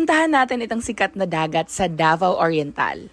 Puntahan natin itong sikat na dagat sa Davao Oriental.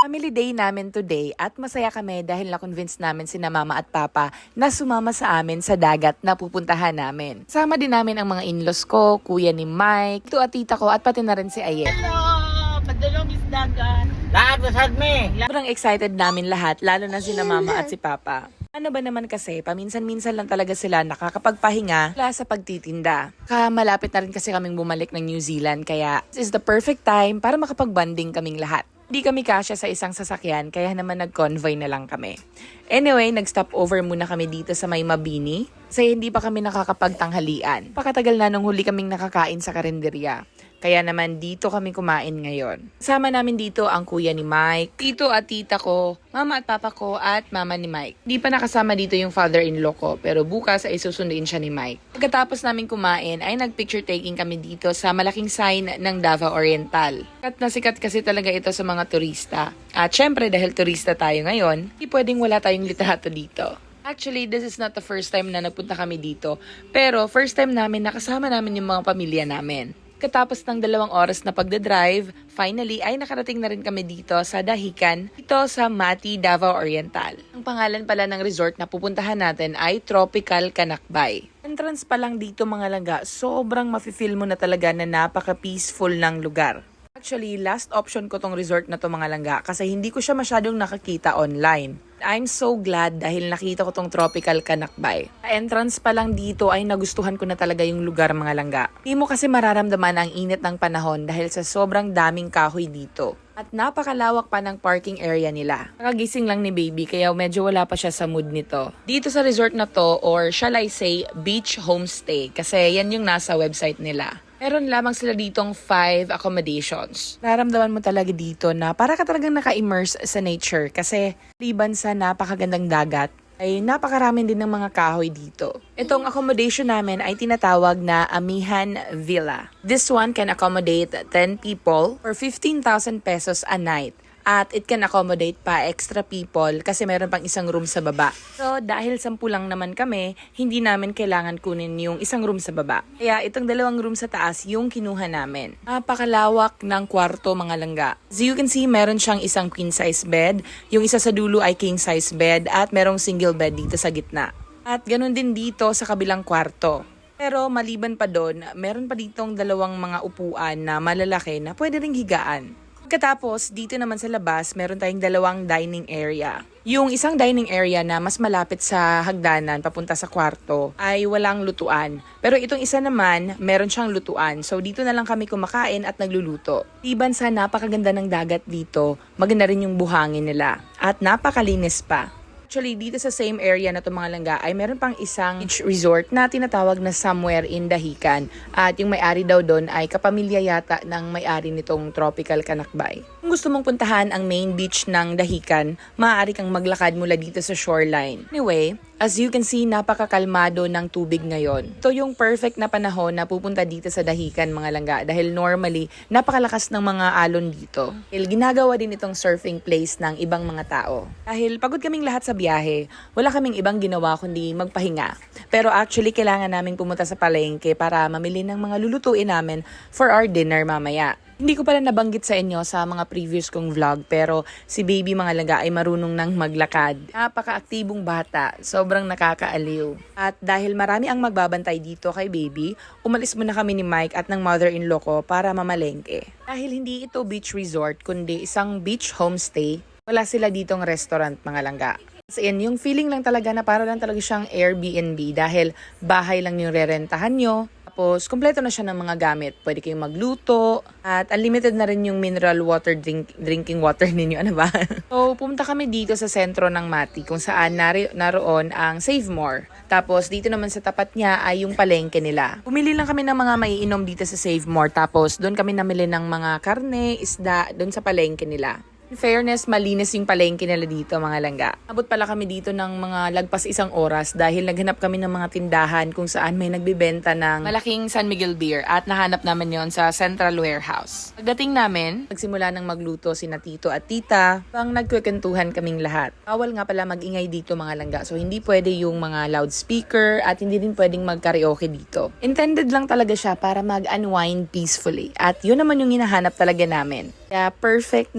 Family day namin today at masaya kami dahil na-convince namin sina mama at papa na sumama sa amin sa dagat na pupuntahan namin. Sama din namin ang mga in-laws ko, kuya ni Mike, tito at tita ko at pati na rin si Ayet. Hello! Padulong is dagat. Lahat masad me. Sobrang excited namin lahat, lalo na sina mama at si papa. Ano ba naman kasi, paminsan-minsan lang talaga sila nakakapagpahinga mula sa pagtitinda. Malapit na rin kasi kaming bumalik ng New Zealand, kaya this is the perfect time para makapagbanding kaming lahat. Hindi kami kasya sa isang sasakyan, kaya naman nag-convoy na lang kami. Anyway, nag-stop over muna kami dito sa may Mabini, kasi hindi pa kami nakakapagtanghalian. Pakatagal na nung huli kaming nakakain sa karinderya. Kaya naman dito kami kumain ngayon. Kasama namin dito ang kuya ni Mike, tito at tita ko, mama at papa ko at mama ni Mike. Hindi pa nakasama dito yung father-in-law ko, pero bukas ay susunduin siya ni Mike. Pagkatapos namin kumain ay nag-picture taking kami dito sa malaking sign ng Davao Oriental. Sikat na sikat kasi talaga ito sa mga turista. At syempre dahil turista tayo ngayon, hindi pwedeng wala tayong litrato dito. Actually, this is not the first time na nagpunta kami dito, pero first time namin nakasama namin yung mga pamilya namin. Katapos ng 2 oras na pagdadrive, finally ay nakarating na rin kami dito sa Dahican, dito sa Mati, Davao Oriental. Ang pangalan pala ng resort na pupuntahan natin ay Tropical Canacbay. Entrance pa lang dito mga langga, sobrang mafe-feel mo na talaga na napaka-peaceful ng lugar. Actually, last option ko tong resort na to mga langga kasi hindi ko siya masyadong nakakita online. I'm so glad dahil nakita ko tong Tropical Canacbay. Entrance pa lang dito ay nagustuhan ko na talaga yung lugar mga langga. Hindi mo kasi mararamdaman ang init ng panahon dahil sa sobrang daming kahoy dito. At napakalawak pa ng parking area nila. Nakagising lang ni baby kaya medyo wala pa siya sa mood nito. Dito sa resort na to, or shall I say beach homestay, kasi yan yung nasa website nila. Meron lamang sila ditong 5 accommodations. Naramdaman mo talaga dito na para ka talagang naka-immerse sa nature kasi liban sa napakagandang dagat, ay napakarami din ng mga kahoy dito. Itong accommodation namin ay tinatawag na Amihan Villa. This one can accommodate 10 people for 15,000 pesos a night. At it can accommodate pa extra people kasi meron pang isang room sa baba. So dahil 10 lang naman kami, hindi namin kailangan kunin yung isang room sa baba. Kaya itong 2 room sa taas yung kinuha namin. Napakalawak ng kwarto mga langga. As you can see, meron siyang isang queen size bed, yung isa sa dulo ay king size bed at merong single bed dito sa gitna. At ganun din dito sa kabilang kwarto. Pero maliban pa doon, meron pa ditong 2 mga upuan na malalaki na pwede ring higaan. Pagkatapos, dito naman sa labas, meron tayong 2 dining area. Yung isang dining area na mas malapit sa hagdanan papunta sa kwarto ay walang lutuan. Pero itong isa naman, meron siyang lutuan. So dito na lang kami kumakain at nagluluto. Iban sa napakaganda ng dagat dito, maganda rin yung buhangin nila. At napakalinis pa. Actually, dito sa same area na ito mga langga ay meron pang isang beach resort na tinatawag na Somewhere in Dahican. At yung may-ari daw doon ay kapamilya yata ng may-ari nitong Tropical Canacbay. Kung gusto mong puntahan ang main beach ng Dahican, maaari kang maglakad mula dito sa shoreline. Anyway, as you can see, napakakalmado ng tubig ngayon. Ito yung perfect na panahon na pupunta dito sa Dahican mga langga dahil normally napakalakas ng mga alon dito. Dahil ginagawa din itong surfing place ng ibang mga tao. Dahil pagod kaming lahat sa biyahe, wala kaming ibang ginawa kundi magpahinga. Pero actually, kailangan naming pumunta sa palengke para mamili ng mga lulutuin namin for our dinner mamaya. Hindi ko pala nabanggit sa inyo sa mga previous kong vlog, pero si baby mga langga ay marunong nang maglakad. Napaka-aktibong bata, sobrang nakakaaliw. At dahil marami ang magbabantay dito kay baby, umalis muna kami ni Mike at ng mother-in-law ko para mamalengke. Dahil hindi ito beach resort, kundi isang beach homestay, wala sila ditong restaurant mga langga. So yan, yung feeling lang talaga na para lang talaga siyang Airbnb dahil bahay lang yung rerentahan nyo. Tapos, kumpleto na siya ng mga gamit. Pwede kayong magluto at unlimited na rin yung mineral water drinking water ninyo. Ano ba? So, pumunta kami dito sa sentro ng Mati kung saan naroon ang Save More. Tapos, dito naman sa tapat niya ay yung palengke nila. Pumili lang kami ng mga maiinom dito sa Save More. Tapos, doon kami namili ng mga karne, isda, doon sa palengke nila. In fairness, malinis yung palengke nila dito mga langga. Abot pala kami dito ng mga lagpas 1 oras dahil naghanap kami ng mga tindahan kung saan may nagbibenta ng malaking San Miguel beer at nahanap namin yon sa Central Warehouse. Pagdating namin, nagsimula ng magluto sina tito at tita, pang nagkwekentuhan kaming lahat. Bawal nga pala magingay dito mga langga, so hindi pwede yung mga loudspeaker at hindi din pwedeng mag-karaoke dito. Intended lang talaga siya para mag-unwind peacefully at yun naman yung hinahanap talaga namin. Kaya perfect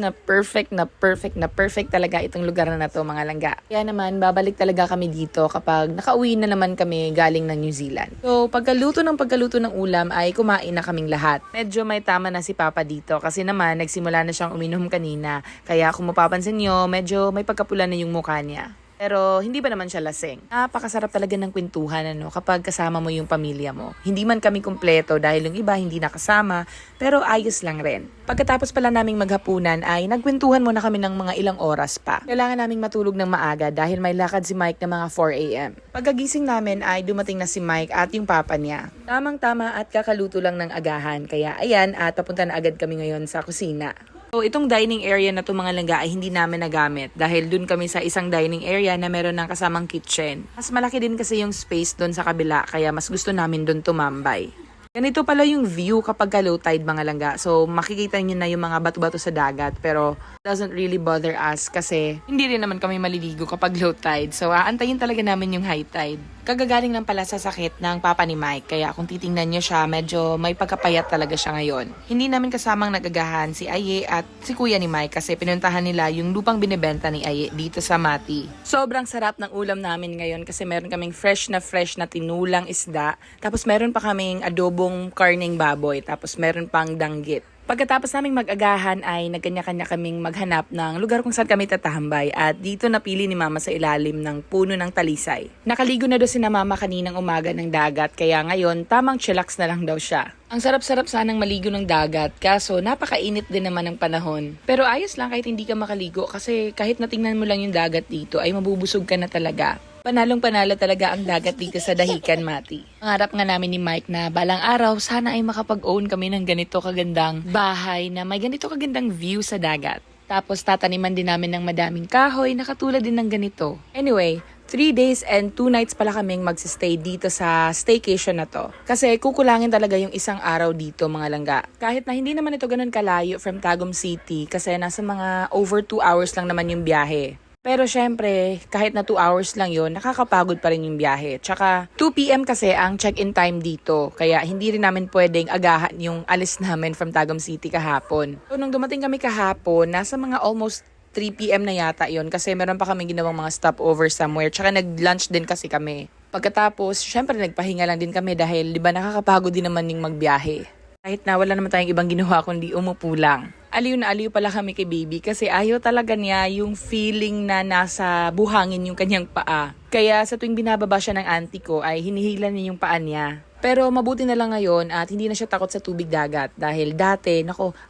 talaga itong lugar na to mga langga. Kaya naman, babalik talaga kami dito kapag nakauwi na naman kami galing ng New Zealand. So, pagkaluto ng ulam ay kumain na kaming lahat. Medyo may tama na si Papa dito kasi naman nagsimula na siyang uminom kanina. Kaya kung mapapansin nyo, medyo may pagkapula na yung mukha niya. Pero hindi ba naman siya lasing? Napakasarap talaga ng kwentuhan kapag kasama mo yung pamilya mo. Hindi man kami kumpleto dahil yung iba hindi nakasama, pero ayos lang rin. Pagkatapos pala naming maghapunan ay nagkwentuhan muna kami ng mga ilang oras pa. Kailangan naming matulog ng maaga dahil may lakad si Mike ng mga 4 a.m. Pagkagising namin ay dumating na si Mike at yung papa niya. Tamang-tama at kakaluto lang ng agahan. Kaya ayan at papunta na agad kami ngayon sa kusina. So, itong dining area na to mga langga ay hindi namin nagamit dahil dun kami sa isang dining area na meron ng kasamang kitchen. Mas malaki din kasi yung space dun sa kabila kaya mas gusto namin dun tumambay. Ganito pala yung view kapag low tide mga langga. So makikita nyo na yung mga bato-bato sa dagat pero doesn't really bother us kasi hindi rin naman kami maliligo kapag low tide. So aantayin talaga namin yung high tide. Kagagaling lang pala sa sakit ng papa ni Mike kaya kung titingnan nyo siya medyo may pagkapayat talaga siya ngayon. Hindi namin kasamang nagagahan si Aye at si kuya ni Mike kasi pinuntahan nila yung lupang binibenta ni Aye dito sa Mati. Sobrang sarap ng ulam namin ngayon kasi meron kaming fresh na tinulang isda tapos meron pa kaming adobong karning baboy tapos meron pang danggit. Pagkatapos naming mag-agahan ay nagkanya-kanya kaming maghanap ng lugar kung saan kami tatahambay at dito napili ni Mama sa ilalim ng puno ng talisay. Nakaligo na daw si Mama kaninang umaga ng dagat kaya ngayon tamang chillax na lang daw siya. Ang sarap-sarap sanang maligo ng dagat kaso napakainit din naman ng panahon. Pero ayos lang kahit hindi ka makaligo kasi kahit natingnan mo lang yung dagat dito ay mabubusog ka na talaga. Panalong-panalo talaga ang dagat dito sa Dahican, Mati. Pangarap nga namin ni Mike na balang araw sana ay makapag-own kami ng ganito kagandang bahay na may ganito kagandang view sa dagat. Tapos tataniman din namin ng madaming kahoy na katulad din ng ganito. Anyway, 3 days and 2 nights pala kaming magsistay dito sa staycation na to. Kasi kukulangin talaga yung isang araw dito mga langga. Kahit na hindi naman ito ganun kalayo from Tagum City kasi nasa mga over 2 hours lang naman yung biyahe. Pero syempre, kahit na 2 hours lang yon, nakakapagod pa rin yung biyahe. Tsaka 2 p.m. kasi ang check-in time dito. Kaya hindi rin namin pwedeng agahan yung alis namin from Tagum City kahapon. So nung dumating kami kahapon, nasa mga almost 3 p.m. na yata yon kasi meron pa kami ginawang mga stopover somewhere. Tsaka nag-lunch din kasi kami. Pagkatapos, syempre nagpahinga lang din kami dahil di ba nakakapagod din naman yung magbiyahe. Kahit na wala naman tayong ibang ginawa kundi umupo lang. Aliw na aliw pala kami kay baby kasi ayaw talaga niya yung feeling na nasa buhangin yung kanyang paa. Kaya sa tuwing binababa siya ng auntie ko ay hinihilan niya yung paa niya. Pero mabuti na lang ngayon at hindi na siya takot sa tubig dagat dahil dati,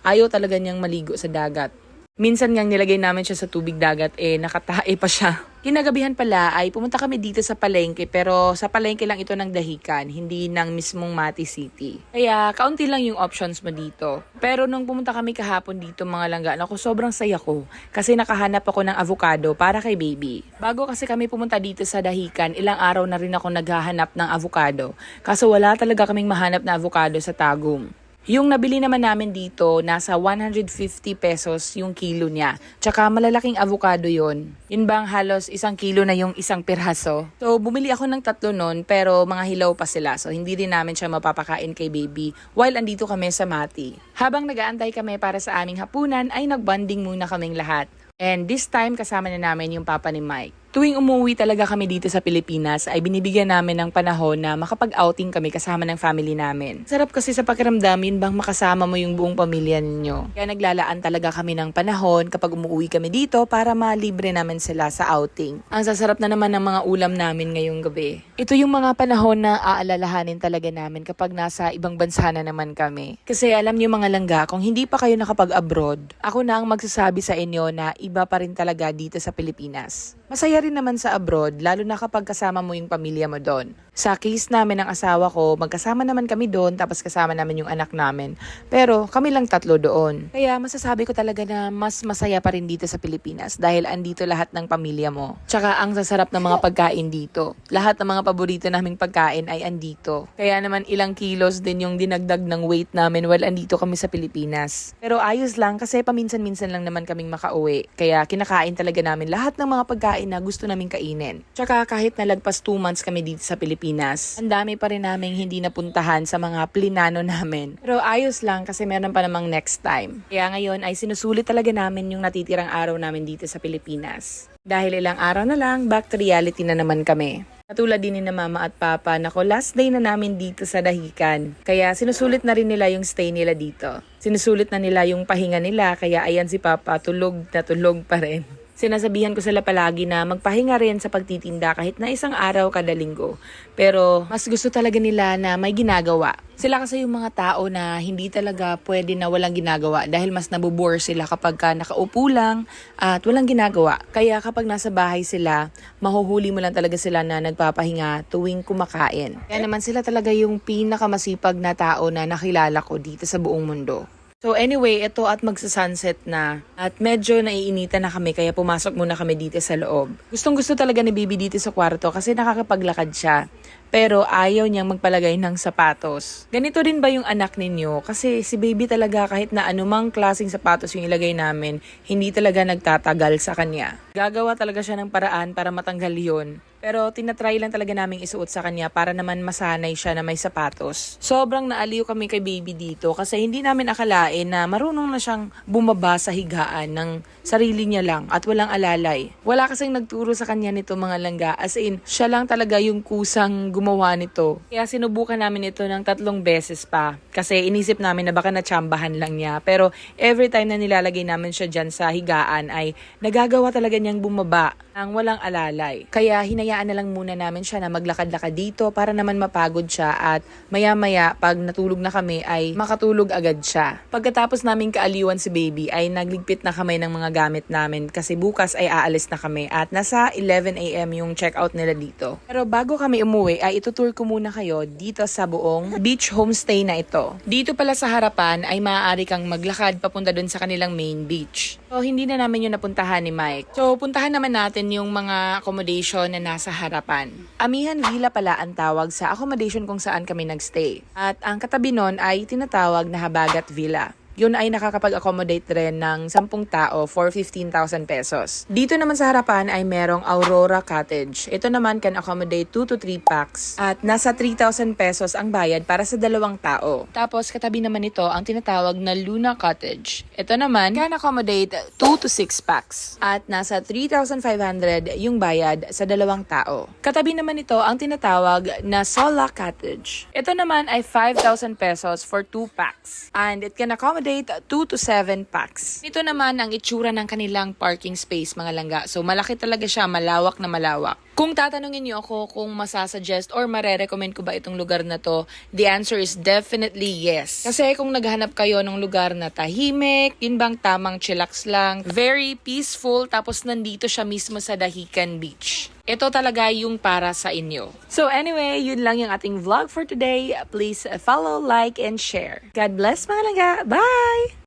ayaw talaga niyang maligo sa dagat. Minsan ngang nilagay namin siya sa tubig dagat nakatae pa siya. Kinagabihan pala ay pumunta kami dito sa palengke pero sa palengke lang ito ng Dahican, hindi ng mismong Mati City. Kaya kaunti lang yung options mo dito. Pero nung pumunta kami kahapon dito mga langga, sobrang saya ko kasi nakahanap ako ng avocado para kay baby. Bago kasi kami pumunta dito sa Dahican, ilang araw na rin ako naghahanap ng avocado. Kaso wala talaga kaming mahanap na avocado sa Tagum. Yung nabili naman namin dito, nasa 150 pesos yung kilo niya. Tsaka malalaking avocado yon. Yun bang halos 1 kilo na yung isang piraso. So bumili ako ng 3 nun pero mga hilaw pa sila. So hindi rin namin siya mapapakain kay baby while andito kami sa Mati. Habang nag-aantay kami para sa aming hapunan ay nagbanding muna kaming lahat. And this time kasama na namin yung papa ni Mike. Tuwing umuwi talaga kami dito sa Pilipinas ay binibigyan namin ng panahon na makapag-outing kami kasama ng family namin. Sarap kasi sa pakiramdam yun bang makasama mo yung buong pamilya ninyo. Kaya naglalaan talaga kami ng panahon kapag umuwi kami dito para malibre namin sila sa outing. Ang sasarap na naman ng mga ulam namin ngayong gabi. Ito yung mga panahon na aalalahanin talaga namin kapag nasa ibang bansa na naman kami. Kasi alam niyo mga langga, kung hindi pa kayo nakapag-abroad, ako na ang magsasabi sa inyo na iba pa rin talaga dito sa Pilipinas. Masaya Maganda rin naman sa abroad, lalo na kapag kasama mo yung pamilya mo doon. Sa case namin ng asawa ko, magkasama naman kami doon tapos kasama namin yung anak namin. Pero kami lang 3 doon. Kaya masasabi ko talaga na mas masaya pa rin dito sa Pilipinas dahil andito lahat ng pamilya mo. Tsaka ang sasarap ng mga pagkain dito. Lahat ng mga paborito naming pagkain ay andito. Kaya naman ilang kilos din yung dinagdag ng weight namin while andito kami sa Pilipinas. Pero ayos lang kasi paminsan-minsan lang naman kaming makauwi. Kaya kinakain talaga namin lahat ng mga pagkain na gusto naming kainin. Tsaka kahit nalagpas 2 months kami dito sa Pilipinas, ang dami pa rin naming hindi napuntahan sa mga plinano namin. Pero ayos lang kasi meron pa namang next time. Kaya ngayon ay sinusulit talaga namin yung natitirang araw namin dito sa Pilipinas. Dahil ilang araw na lang, back to reality na naman kami. Katulad din ni na mama at papa, nako last day na namin dito sa Dahican. Kaya sinusulit na rin nila yung stay nila dito. Sinusulit na nila yung pahinga nila, kaya ayan si papa, tulog na tulog pa rin. Sinasabihan ko sila palagi na magpahinga rin sa pagtitinda kahit na isang araw kada linggo. Pero mas gusto talaga nila na may ginagawa. Sila kasi yung mga tao na hindi talaga pwede na walang ginagawa dahil mas nabubore sila kapag nakaupo lang at walang ginagawa. Kaya kapag nasa bahay sila, mahuhuli mo lang talaga sila na nagpapahinga tuwing kumakain. Kaya naman sila talaga yung pinakamasipag na tao na nakilala ko dito sa buong mundo. So anyway, ito at magsa-sunset na at medyo naiinitan na kami kaya pumasok muna kami dito sa loob. Gustong-gusto talaga ni Bibi dito sa kwarto kasi nakakapaglakad siya. Pero ayaw niyang magpalagay ng sapatos. Ganito rin ba yung anak ninyo? Kasi si Baby talaga kahit na anumang klaseng sapatos yung ilagay namin, hindi talaga nagtatagal sa kanya. Gagawa talaga siya ng paraan para matanggal yun. Pero tinatry lang talaga naming isuot sa kanya para naman masanay siya na may sapatos. Sobrang naaliw kami kay Baby dito kasi hindi namin akalain na marunong na siyang bumaba sa higaan ng sarili niya lang at walang alalay. Wala kasing nagturo sa kanya nito mga langga, as in siya lang talaga yung kusang gumawa nito. Kaya sinubukan namin ito ng 3 beses pa kasi inisip namin na baka natsambahan lang niya. Pero every time na nilalagay namin siya dyan sa higaan ay nagagawa talaga niyang bumaba ng walang alalay. Kaya hinayaan na lang muna namin siya na maglakad-lakad dito para naman mapagod siya at maya-maya pag natulog na kami ay makatulog agad siya. Pagkatapos namin kaaliwan si Baby ay nagligpit na kami ng mga gamit namin kasi bukas ay aalis na kami at nasa 11 AM yung check-out nila dito. Pero bago kami umuwi ay itutour ko muna kayo dito sa buong beach homestay na ito. Dito pala sa harapan ay maaari kang maglakad papunta dun sa kanilang main beach. So hindi na namin yung napuntahan ni Mike. So puntahan naman natin yung mga accommodation na nasa harapan. Amihan Villa pala ang tawag sa accommodation kung saan kami nagstay. At ang katabi nun ay tinatawag na Habagat Villa. Yun ay nakakapag-accommodate rin ng 10 tao for 15,000 pesos. Dito naman sa harapan ay merong Aurora Cottage. Ito naman can accommodate 2 to 3 packs. At nasa 3,000 pesos ang bayad para sa 2 tao. Tapos katabi naman ito ang tinatawag na Luna Cottage. Ito naman can accommodate 2 to 6 packs. At nasa 3,500 yung bayad sa 2 tao. Katabi naman ito ang tinatawag na Sola Cottage. Ito naman ay 5,000 pesos for 2 packs. And it can accommodate 2 to 7 packs. Ito naman ang itsura ng kanilang parking space mga langga. So malaki talaga siya, malawak na malawak. Kung tatanungin niyo ako kung masasuggest or marerecommend ko ba itong lugar na to, the answer is definitely yes. Kasi kung naghanap kayo ng lugar na tahimik, yun bang tamang chillax lang, very peaceful, tapos nandito siya mismo sa Dahican Beach. Ito talaga yung para sa inyo. So anyway, yun lang yung ating vlog for today. Please follow, like, and share. God bless mga langga. Bye!